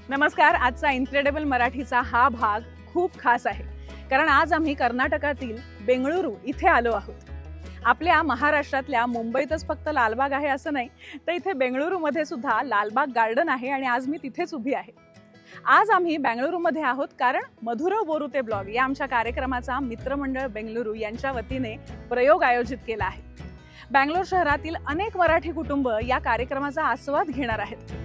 नमस्कार. आजचा इनक्रेडिबल मराठीचा हा भाग खूप खास आहे, कारण आज आम्ही कर्नाटकातील बेंगळुरू इथे आलो आहोत. आपल्या महाराष्ट्रातल्या मुंबईतच फक्त लालबाग आहे असं नाही, तर इथे बेंगळुरूमध्ये सुद्धा लालबाग गार्डन आहे आणि आज मी तिथेच उभी आहे. आज आम्ही बेंगळुरूमध्ये आहोत कारण मधुरा बोरुते ब्लॉग या आमच्या कार्यक्रमाचा मित्रमंडळ बेंगळुरू यांच्या वतीने प्रयोग आयोजित केला आहे. बेंगळूर शहरातील अनेक मराठी कुटुंब या कार्यक्रमाचा आस्वाद घेणार आहेत.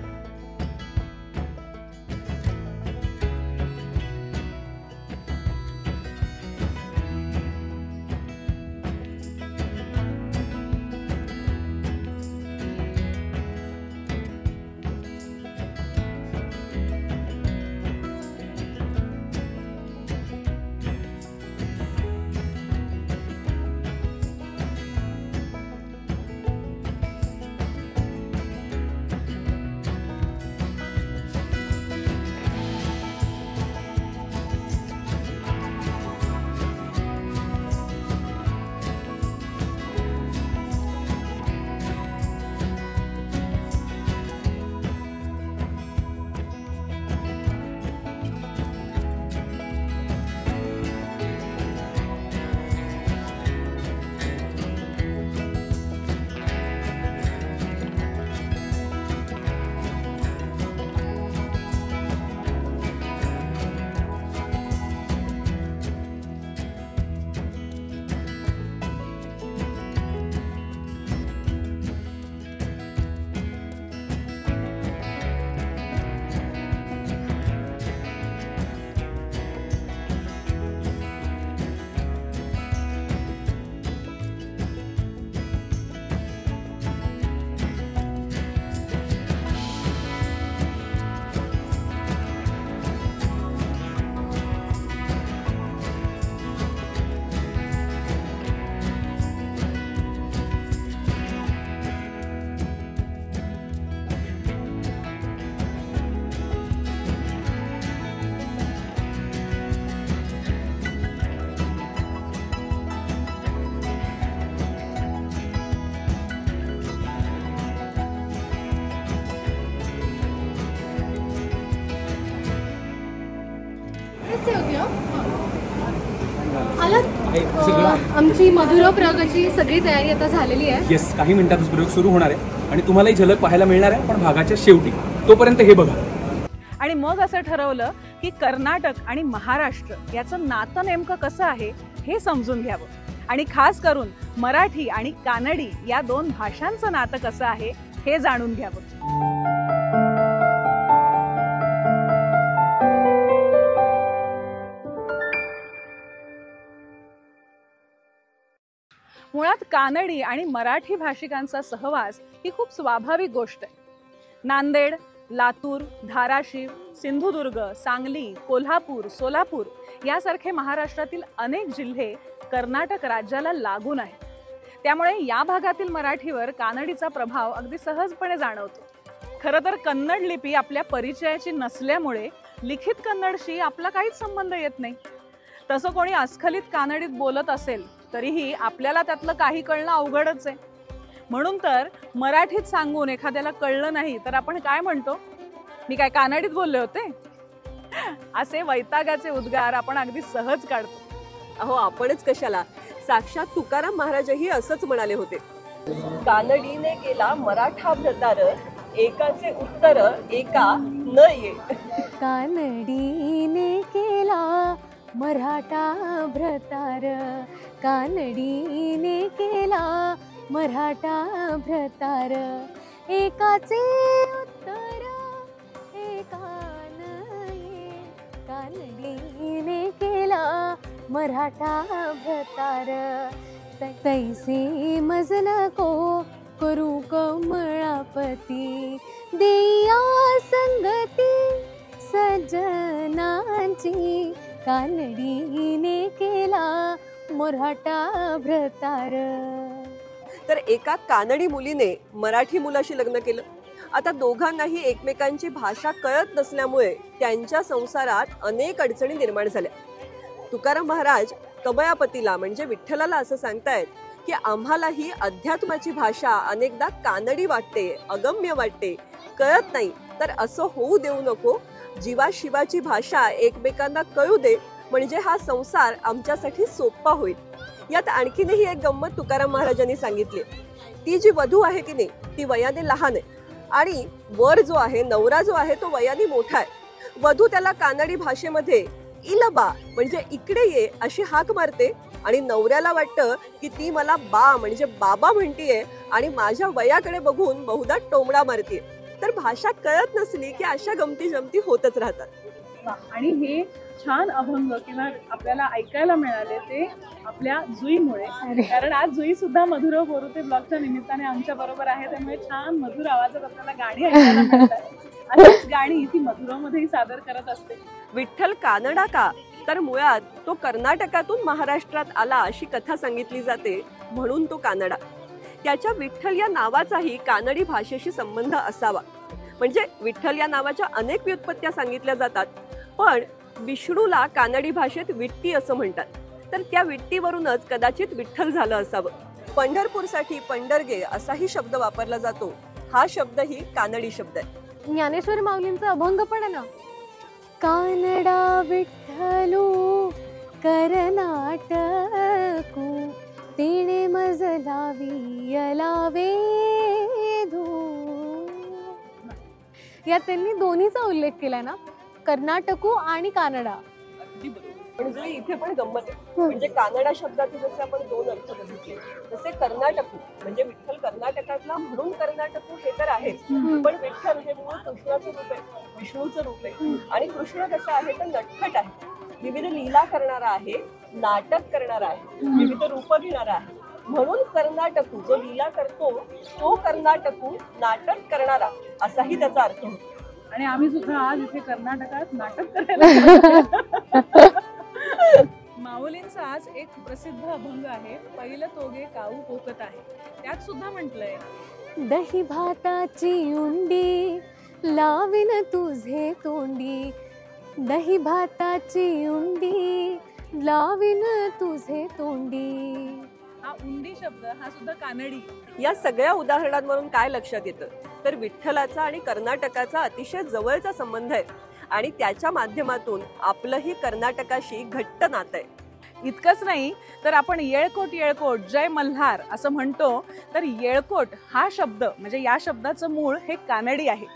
आमची मधुरा प्रयोगाची सगळी तयारी आता झालेली आहे. येस, काही मिनिटातच प्रयोग सुरू होणार आहे आणि तुम्हालाही झलक पाहायला मिळणार आहे, पण भागाच्या शेवटी. तोपर्यंत हे बघा. आणि मग असं ठरवलं की कर्नाटक आणि महाराष्ट्र याचं नातं नेमकं कसं आहे हे समजून घ्यावं, आणि खास करून मराठी आणि कानडी या दोन भाषांचं नातं कसं आहे हे जाणून घ्यावं. मुळात कानडी आणि मराठी भाषिकांचा सहवास ही खूप स्वाभाविक गोष्ट आहे. नांदेड, लातूर, धाराशिव, सिंधुदुर्ग, सांगली, कोल्हापूर, सोलापूर यासारखे महाराष्ट्रातील अनेक जिल्हे कर्नाटक राज्याला लागून आहेत. त्यामुळे या भागातील मराठीवर कानडीचा प्रभाव अगदी सहजपणे जाणवतो. खरं तर कन्नड लिपी आपल्या परिचयाची नसल्यामुळे लिखित कन्नडशी आपला काहीच संबंध येत नाही. तसं कोणी अस्खलित कानडीत बोलत असेल तरीही आपल्याला त्यातलं काही कळणं अवघडच आहे. म्हणून तर मराठीत सांगून एखाद्याला कळलं नाही तर आपण काय म्हणतो, मी काय कानडीत बोलले होते, असे वैतागाचे उद्गार आपण अगदी सहज काढतो. अहो, आपणच कशाला, साक्षात तुकाराम महाराजही असंच म्हणाले होते. कानडीने केला मराठा भ्रतार, एकाचे उत्तर एका न ये. कानडीने केला मराठा भ्रतार, कानडीने केला मराठा भ्रतार, एकाचे उत्तर एका न ये. कानडीने केला मराठा भ्रतार, तैसे मज नको करू कमळापती, देया संगती सज्जनांची, कानडीने केला मराठा भ्रतार. तर एका कानडी मुलीने मराठी मुलाशी लग्न केलं. आता दोघांनाही एकमेकांची भाषा कळत नसल्यामुळे त्यांच्या संसारात अनेक अडचणी निर्माण झाल्या. तुकाराम महाराज कबयापतीला म्हणजे विठ्ठलाला असं सांगतायत की आम्हालाही अध्यात्माची भाषा अनेकदा कानडी वाटते, अगम्य वाटते, कळत नाही, तर असं होऊ देऊ नको जीवा शिवाची भाषा एकमेकांना कळू दे, म्हणजे हा संसार आमच्यासाठी सोपा होईल. यात आणखीनही एक गंमत तुकाराम महाराजांनी सांगितली. ती जी वधू आहे की नाही, ती वयाने लहान आहे आणि वर जो आहे, नवरा जो आहे, तो वयाने मोठा आहे. वधू त्याला कानडी भाषेमध्ये इलबा म्हणजे इकडे ये अशी हाक मारते आणि नवऱ्याला वाटतं की ती मला बा म्हणजे बाबा म्हणतीये आणि माझ्या वयाकडे बघून बहुधा टोमडा मारतीये. तर भाषा कळत नसली की अशा गमती जमती होतच राहतात. आणि हे छान अभंग किंवा आपल्याला ऐकायला मिळाले ते आपल्या जुईमुळे. कारण आज जुई सुद्धा मधुर बोरुते ब्लॉगच्या निमित्ताने आमच्या बरोबर आहे, त्यामुळे छान मधुर आवाजात आपल्याला गाणी ऐकायला मिळतात. अशीच गाणी ती मधुरामध्येही सादर करत असते. विठ्ठल कानडा का, तर मुळात तो कर्नाटकातून महाराष्ट्रात आला अशी कथा सांगितली जाते, म्हणून तो कानडा. त्याच्या विठ्ठल या नावाचाही कानडी भाषेशी संबंध असावा. म्हणजे विठ्ठल या नावाच्या अनेक व्युत्पत्त्या सांगितल्या जातात, पण विष्णूला कानडी भाषेत विट्टी असं म्हणतात. तर त्या विट्टीवरूनच कदाचित विठ्ठल झालं असावं. पंढरपूरसाठी पंढरगे असाही शब्द वापरला जातो. हा शब्दही कानडी शब्द आहे. ज्ञानेश्वर माऊलींचा अभंग पण आहे ना, कानडा विठ्ठलू कर्नाटकू तिने मजलावी यलावे धू. यात त्यांनी दोन्हीचा उल्लेख केलाय ना, कर्नाटकू आणि कानडा. पण जुई इथे पण गंमत आहे. म्हणजे कानडा शब्दाचे जसे आपण दोन अर्थ बघितले, तसे कर्नाटकू म्हणजे विठ्ठल कर्नाटकातला म्हणून कर्नाटकू हे तर आहेच, पण विठ्ठल हे मूळ कृष्णाचं रूप आहे, विष्णूचं रूप आहे. आणि कृष्ण कसं आहे तर नटखट आहे, विविध लीला करणारा आहे, नाटक करणारा आहे, विविध रूप घेणारा आहे. म्हणून कर्नाटकू जो लीला करतो तो कर्नाटकू नाटक करणारा असाही त्याचा अर्थ होतो. आणि आम्ही सुद्धा आज इथे कर्नाटकात नाटक करायला. माऊलींचा आज एक प्रसिद्ध अभंग आहे, पहिलं तोगे काऊ कोकत आहे. त्यात सुद्धा म्हटलंय, दही भाताची उंडी लावीन तुझे तोंडी, दही भाताची उंडी लावीन तुझे तोंडी. हा उंडी शब्द हा सुद्धा कानडी. या सगळ्या उदाहरणांवरून काय लक्षात येतं तर विठ्ठलाचा आणि कर्नाटकाचा अतिशय जवळचा संबंध आहे आणि त्याच्या माध्यमातून आपलंही कर्नाटकाशी घट्ट नातं आहे. इतकंच नाही तर आपण येळकोट येळकोट जय मल्हार असं म्हणतो, तर येळकोट हा शब्द म्हणजे या शब्दाचं मूळ हे कानडी आहे.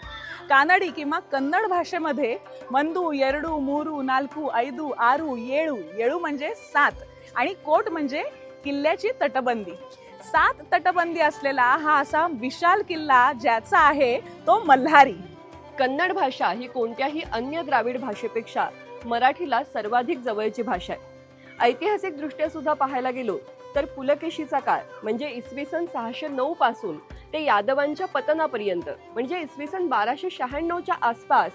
कानडी किंवा कन्नड भाषेमध्ये मंदू, येरडू, मूरू, नाल्कू, ऐदू, आरू, येळू, येळू म्हणजे 7 आणि कोट म्हणजे किल्ल्याची तटबंदी. 7 तटबंदी असलेला हा असा विशाल किल्ला ज्याचा आहे तो मल्हारी. कन्नड भाषा ही कोणत्याही अन्य द्राविड भाषेपेक्षा मराठीला सर्वाधिक जवळची भाषा आहे. ऐतिहासिक दृष्ट्या सुद्धा पाहायला गेलो तर पुलकेशीचा काळ म्हणजे इसवी सन 609 पासून ते यादवांच्या पतनापर्यंत म्हणजे इसवी सन 1296च्या आसपास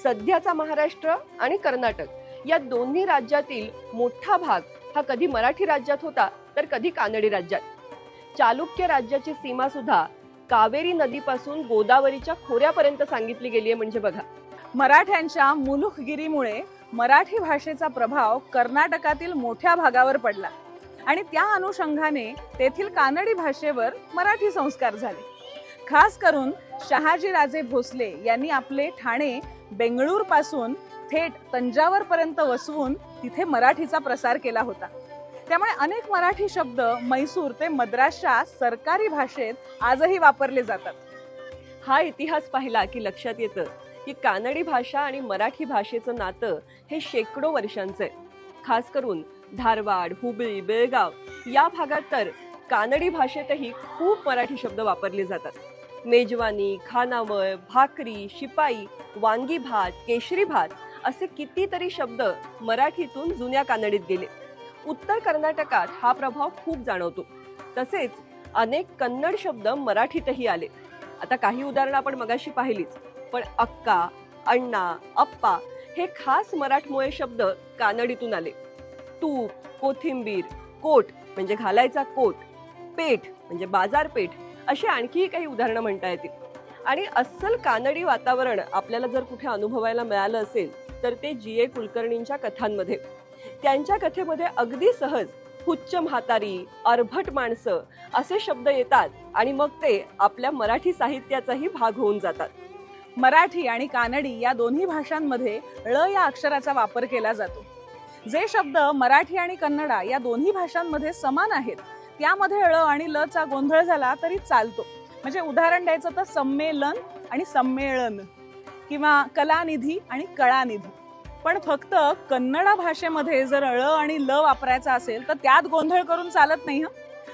सध्याचा महाराष्ट्र आणि कर्नाटक या दोन्ही राज्यातील मोठा भाग हा कधी मराठी राज्यात होता तर कधी कानडी राज्यात. चालुक्य राज्याची सीमा सुद्धा कावेरी नदीपासून गोदावरीच्या खोऱ्यापर्यंत सांगितली गेली आहे. म्हणजे बघा, मराठ्यांच्या मुलुखगिरीमुळे मराठी भाषेचा प्रभाव कर्नाटकातील मोठ्या भागावर पडला आणि त्या अनुषंगाने तेथील कानडी भाषेवर मराठी संस्कार झाले. खास करून शहाजी राजे भोसले यांनी आपले ठाणे बेंगळूर पासून थेट तंजावर पर्यंत वसवून तिथे मराठीचा प्रसार केला होता. त्यामुळे अनेक मराठी शब्द मैसूर ते मद्रासच्या सरकारी भाषेत आजही वापरले जातात. हा इतिहास पाहिला की लक्षात येतं की कानडी भाषा आणि मराठी भाषेचं नातं हे शेकडो वर्षांचं आहे. खास करून धारवाड, हुबळी, बेळगाव या भागात तर कानडी भाषेतही खूप मराठी शब्द वापरले जातात. मेजवानी, खानावळ, भाकरी, शिपाई, वांगी भात, केशरी भात असे कितीतरी शब्द मराठीतून जुन्या कानडीत गेले. उत्तर कर्नाटकात हा प्रभाव खूप जाणवतो. तसेच अनेक कन्नड शब्द मराठीतही आले. आता काही उदाहरणं आपण मगाशी पाहिलीच, पण अक्का, अण्णा, अप्पा हे खास मराठमोळे शब्द कानडीतून आले. तूप, कोथिंबीर, कोट म्हणजे घालायचा कोट, पेठ म्हणजे बाजारपेठ अशी आणखी काही उदाहरणं म्हणता येतील. आणि अस्सल कानडी वातावरण आपल्याला जर कुठे अनुभवायला मिळालं असेल तर ते जी.ए. कुलकर्णींच्या कथांमध्ये. त्यांच्या कथेमध्ये अगदी सहज हुच्च म्हातारी, अर्भट माणसं असे शब्द येतात आणि मग ते आपल्या मराठी साहित्याचाही भाग होऊन जातात. मराठी आणि कानडी या दोन्ही भाषांमध्ये ळ या अक्षराचा वापर केला जातो. जे शब्द मराठी आणि कन्नडा या दोन्ही भाषांमध्ये समान आहेत त्यामध्ये ळ आणि ल चा गोंधळ झाला तरी चालतो. म्हणजे उदाहरण द्यायचं तर संमेलन आणि संमेलन किंवा कलानिधी आणि कळानिधी. पण फक्त कन्नडा भाषेमध्ये जर ळ आणि ल वापरायचा असेल तर त्यात गोंधळ करून चालत नाही.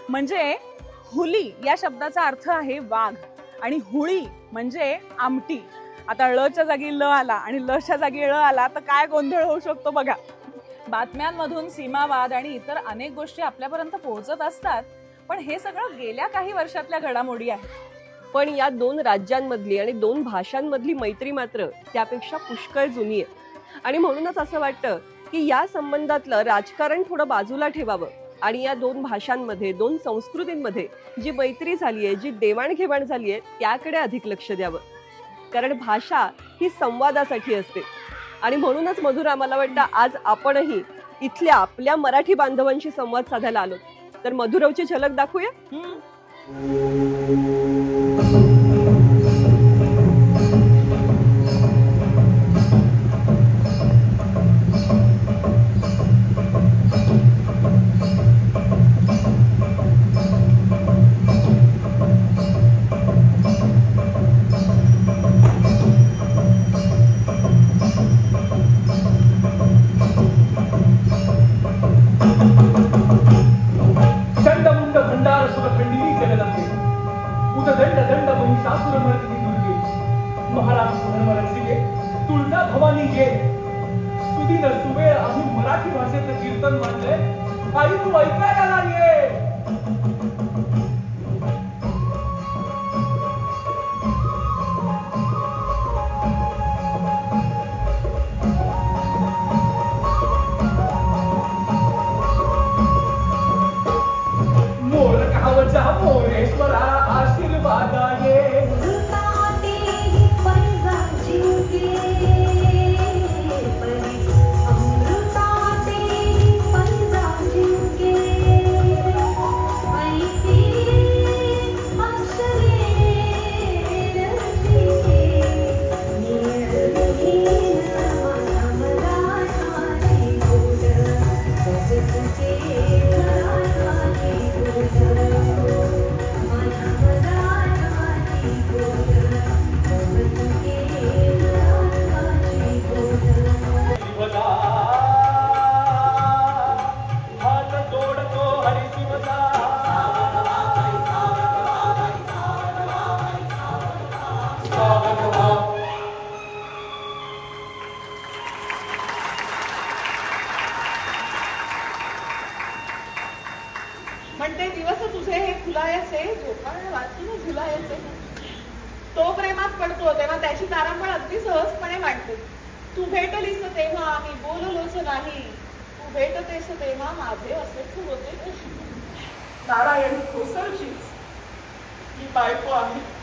म्हणजे हुली या शब्दाचा अर्थ आहे वाघ आणि हुळी म्हणजे आमटी. आता ळच्या जागी ल आला आणि लच्या जागी ळ आला तर काय गोंधळ होऊ शकतो बघा. बातम्यांमधून सीमावाद आणि इतर अनेक गोष्टी आपल्यापर्यंत पोहोचत असतात, पण हे सगळं गेल्या काही वर्षातल्या घडामोडी आहेत. पण या दोन राज्यांमधली आणि दोन भाषांमधली मैत्री मात्र त्यापेक्षा पुष्कळ जुनी आहे. आणि म्हणूनच असं वाटतं की या संबंधातलं राजकारण थोडं बाजूला ठेवावं आणि या दोन भाषांमध्ये, दोन संस्कृतींमध्ये जी मैत्री झाली आहे, जी देवाणघेवाण झाली आहे त्याकडे अधिक लक्ष द्यावं. कारण भाषा ही संवादासाठी असते. आणि म्हणूनच मधुरा, मला वाटतं आज आपणही इथल्या आपल्या मराठी बांधवांशी संवाद साधायला आलो. तर मधुरवची झलक दाखवूया. तुळजा भवानी ये सुदीन सुवेळ आम्ही मराठी भाषेचं कीर्तन म्हणलंय. आई तू ऐकायला ये. मोर कावचा मोरेश्वरा आशीर्वादा ये. म्हणते दिवस तुझे हे फुलायचे, झोपाळ्या वाचून झुलायचे. तो प्रेमात पडतो तेव्हा त्याची तारांबळ अगदी सहजपणे मांडते. तू भेटलीस तेव्हा मी बोललोच नाही, तू भेटतेस तेव्हा माझे असेच होते. नारायण कोसळशीच मी बायको आहे.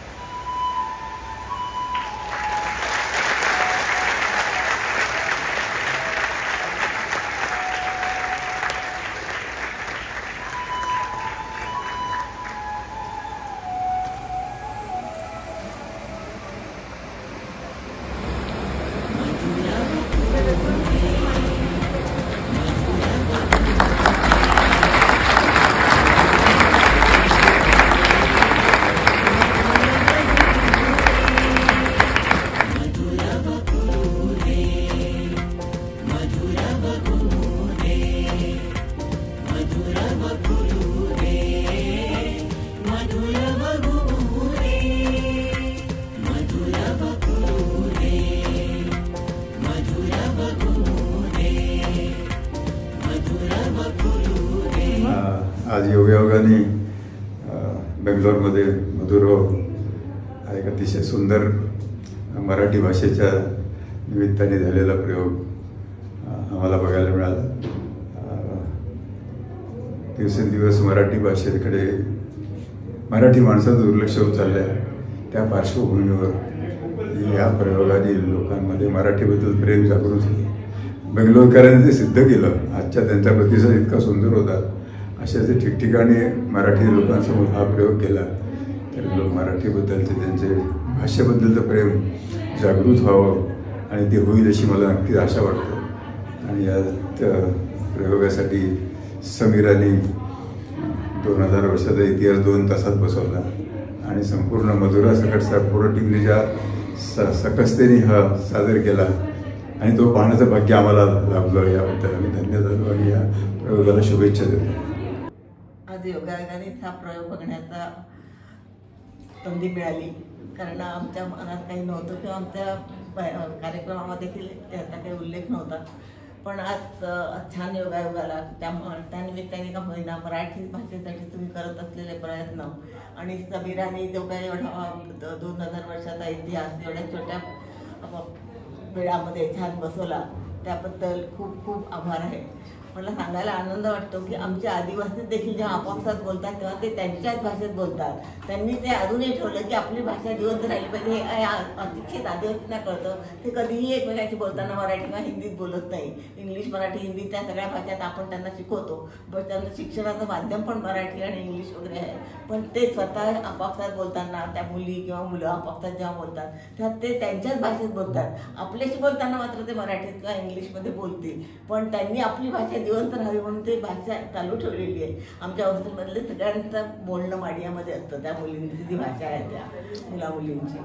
आज योगायोगाने बेंगलोरमध्ये मधुरव हा एक अतिशय सुंदर मराठी भाषेच्या निमित्ताने झालेला प्रयोग आम्हाला बघायला मिळाला. दिवसेंदिवस मराठी भाषेकडे मराठी माणसाचं दुर्लक्ष होत चाललं आहे. त्या पार्श्वभूमीवर या प्रयोगाने लोकांमध्ये मराठीबद्दल प्रेम जागृत झालं. बेंगलोरकरांनी ते सिद्ध केलं. आजच्या त्यांचा प्रतिसाद इतका सुंदर होता. अशाच ठिकठिकाणी मराठी लोकांसमोर हा प्रयोग केला तर लोक मराठीबद्दलचे, त्यांचे भाषेबद्दलचं प्रेम जागृत व्हावं आणि ते होईल अशी मला नक्कीच आशा वाटते. आणि या प्रयोगासाठी समीराने 2000 वर्षाचा इतिहास 2 तासात बसवला आणि संपूर्ण मधुरा सकटचा पूर्ण टीमने ज्या सकसतेने हा सादर केला आणि तो पाहण्याचं भाग्य आम्हाला लाभलं, याबद्दल आम्ही धन्य झालो आणि या प्रयोगाला शुभेच्छा देतो. आज योगायोगानेच हा प्रयोग बघण्याचा संधी मिळाली, कारण आमच्या मनात काही नव्हतं किंवा आमच्या कार्यक्रमामध्ये देखील याचा काही उल्लेख नव्हता. पण आज छान योगायोगाला त्यानिमित्ताने का होईना मराठी भाषेसाठी तुम्ही करत असलेले प्रयत्न आणि समीराने जो काही एवढा 2000 वर्षाचा इतिहास एवढ्या छोट्या वेळामध्ये छान बसवला त्याबद्दल खूप खूप आभार आहे. मला सांगायला आनंद वाटतो की आमचे आदिवासी देखील जेव्हा आपापसात बोलतात तेव्हा ते त्यांच्याच भाषेत बोलतात. त्यांनी ते अजूनही ठेवलं की आपली भाषा जिवंत राहिली पाहिजे. हे अशिक्षित आदिवासींना कळतं, ते कधीही एकमेकांशी बोलताना मराठी किंवा हिंदीत बोलत नाही. इंग्लिश मराठी हिंदी त्या सगळ्या भाषात आपण त्यांना शिकवतो, पण त्यांचं शिक्षणाचं माध्यम पण मराठी आणि इंग्लिश वगैरे आहे. पण ते स्वतः आपापसात बोलताना त्या मुली किंवा मुलं आपापसात जेव्हा बोलतात तेव्हा ते त्यांच्याच भाषेत बोलतात. आपल्याशी बोलताना मात्र ते मराठीत किंवा इंग्लिशमध्ये बोलतील, पण त्यांनी आपली भाषा जिवंत राहावी म्हणून ते भाषा चालू ठेवलेली आहे. आमच्या हॉस्टेलमधले सगळ्यांचं बोलणं माडियामध्ये असतं, त्या मुलींची जी भाषा आहे त्या मुला मुलींची.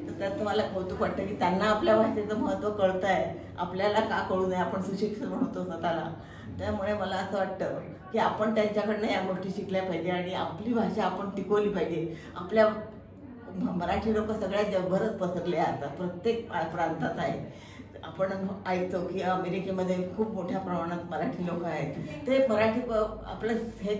तर त्यात मला कौतुक वाटतं की त्यांना आपल्या भाषेचं महत्त्व कळतं आहे, आपल्याला का कळू नये, आपण सुशिक्षित म्हणतो स्वतःला. त्यामुळे मला असं वाटतं की आपण त्यांच्याकडनं या गोष्टी शिकल्या पाहिजे आणि आपली भाषा आपण टिकवली पाहिजे. आपल्या मराठी लोक सगळ्या जगभरात पसरले आता, प्रत्येक प्रांतात आहे. आपण ऐकतो की अमेरिकेमध्ये खूप मोठ्या प्रमाणात मराठी लोक आहेत. ते मराठी आपलं हे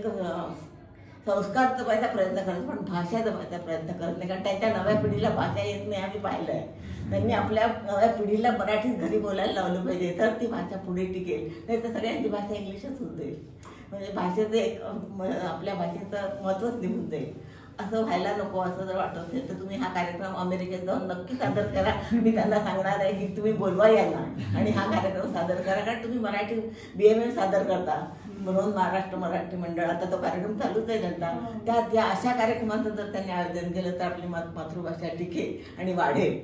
संस्कार जपायचा प्रयत्न करतात, पण भाषा जपायचा प्रयत्न करत नाही, कारण त्यांच्या नव्या पिढीला भाषा येत नाही आम्ही पाहिलं आहे. त्यांनी आपल्या नव्या पिढीला मराठीत घरी बोलायला लावलं पाहिजे, तर ती भाषा पुढे टिकेल. नाही तर सगळ्यांची भाषा इंग्लिशच होऊन जाईल, म्हणजे भाषेचं एक आपल्या भाषेचं महत्त्वच निघून जाईल. असं व्हायला नको. असं जर वाटत असेल तर तुम्ही हा कार्यक्रम अमेरिकेत जाऊन नक्की सादर करा. मी त्यांना सांगणार आहे की तुम्ही बोलवा यांना आणि हा कार्यक्रम सादर करा, कारण तुम्ही मराठी BMA सादर करता म्हणून महाराष्ट्र मराठी मंडळ आता तो कार्यक्रम चालूच आहे त्यांचा. त्यात या अशा कार्यक्रमाचं जर त्यांनी आयोजन केलं तर आपली मातृभाषा टिकेल आणि वाढेल.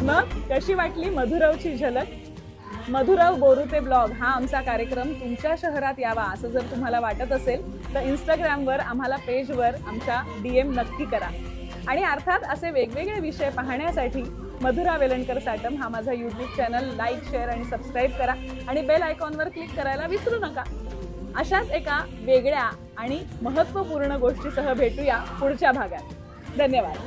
मग कशी वाटली मधुरावची झलक? मधुराव बोरुते ब्लॉग हा आमचा कार्यक्रम तुमच्या शहरात यावा असं जर तुम्हाला वाटत असेल तर इंस्टाग्रामवर आम्हाला पेजवर आमच्या DM नक्की करा. आणि अर्थात असे वेगवेगळे विषय पाहण्यासाठी मधुरा वेलणकर साटम हा माझा YouTube चॅनल लाईक, शेअर आणि सबस्क्राईब करा आणि बेल आयकॉनवर क्लिक करायला विसरू नका. अशाच एका वेगळ्या आणि महत्त्वपूर्ण गोष्टीसह भेटूया पुढच्या भागात. धन्यवाद.